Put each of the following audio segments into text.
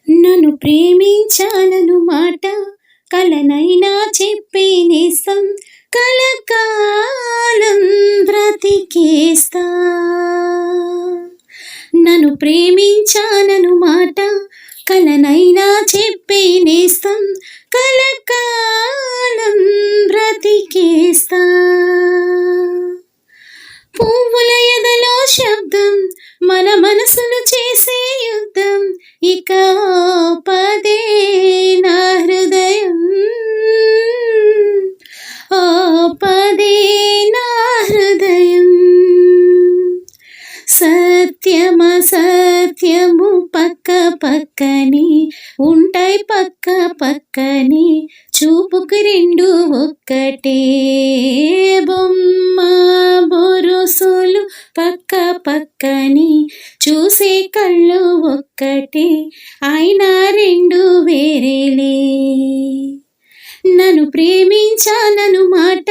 నన్ను ప్రేమించాలను మాట కలనైనా చెప్పే నేస్తం కలకాలం బ్రతికేస్తా. నన్ను ప్రేమించాలను మాట కలనైనా చెప్పే నేస్తం కలకాలం బ్రతికేస్తా. పువ్వుల ఎదలో శబ్దం మన మనసును చేసే యుద్ధం ఇక పదే నా హృదయం, ఓ పదే నా హృదయం. సత్యము పక్క పక్కని ఉంటాయి, పక్క పక్కని చూపుకు రెండు ఒక్కటే. బొమ్మ బొరుసులు పక్క పక్కని చూసే కళ్ళు ఒక్కటే, అయినా రెండు వేరేలే. నన్ను ప్రేమించాలను మాట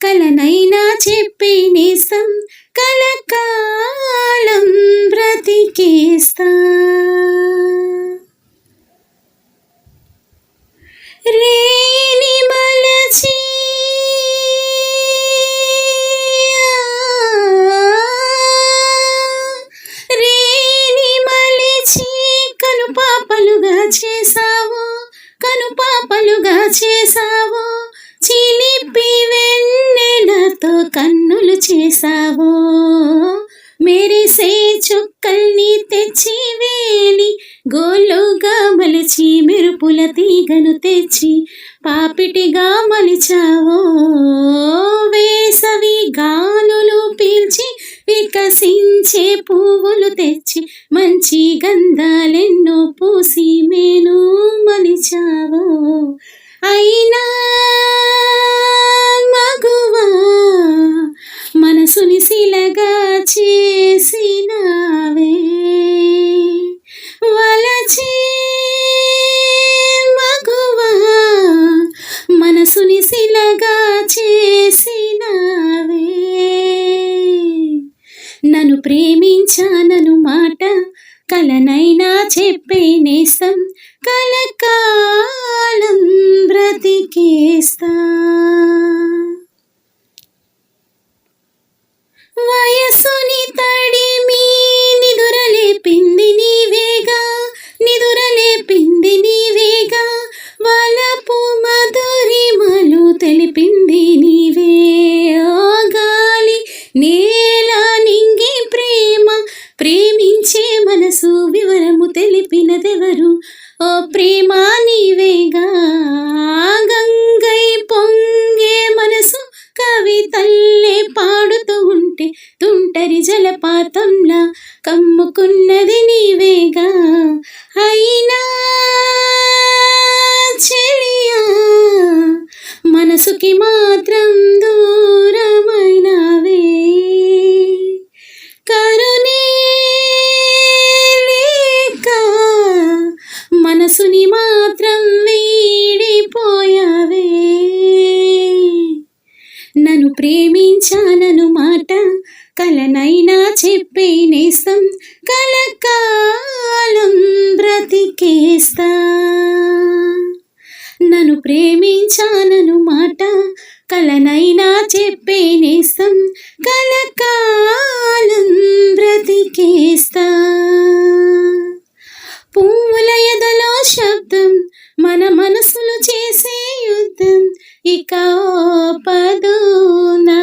కలనైనా చెప్పే నేస్తం కలకాలం బ్రతికేస్తా. రేని మలచి రేని మలిచి కనుపాపలుగా చేసావు, కనుపాపలుగా చేసావు. చిలిపి వెన్నెలతో కన్నులు చేసావు, మెరిసే చుక్కల్ని తెచ్చి వేలి గోలుగా మలిచి మెరుపుల తీగను తెచ్చి పాపిటిగా మలిచావో. వేసవి గాలులు పీల్చి వికసించే పువ్వులు తెచ్చి మంచి గంధాలెన్నో పూసి మేను మలిచావో. అయినా మగువా మనసుని శిలగా చేసినావే, వలచే మగువా మనసుని శిలగా చేసినావే. నన్ను ప్రేమించానను మాట కలనైనా చెప్పే నేస్తం కలకాలం బ్రతికేస్తా. వయసుని తడిమి నిదురలేపింది నీవేగా, నిదురలేపింది నీవేగా. వలపు మధురిమలు తెలిపింది నీవే. ఓ గాలి నేల నింగి ప్రేమ ప్రేమించే మనసు వివరము తెలిపినదెవరు, ఓ ప్రేమ నీవేగా. గంగై పొంగే మనసు కవితల్లే పాడుతూ ఉంటే తుంటరి జలపాతంలా కమ్ముకున్నది నీవేగా. అయినా చెలియా మనసుకి మాత్రం దూరమైనవే. కరుణే లేక మనసుని మాత్రం వీడిపోయావే. నన్ను ప్రేమించానను మాట కలనైనా చెప్పే నేస్తం కలకాలం బ్రతికేస్తా. నన్ను ప్రేమించానను మాట కలనైనా చెప్పే నేస్తం కలకాలం బ్రతికేస్తా. పువ్వుల ఎదలో శబ్దం మన మనసులు చేసే యుద్ధం ఇక పదు నా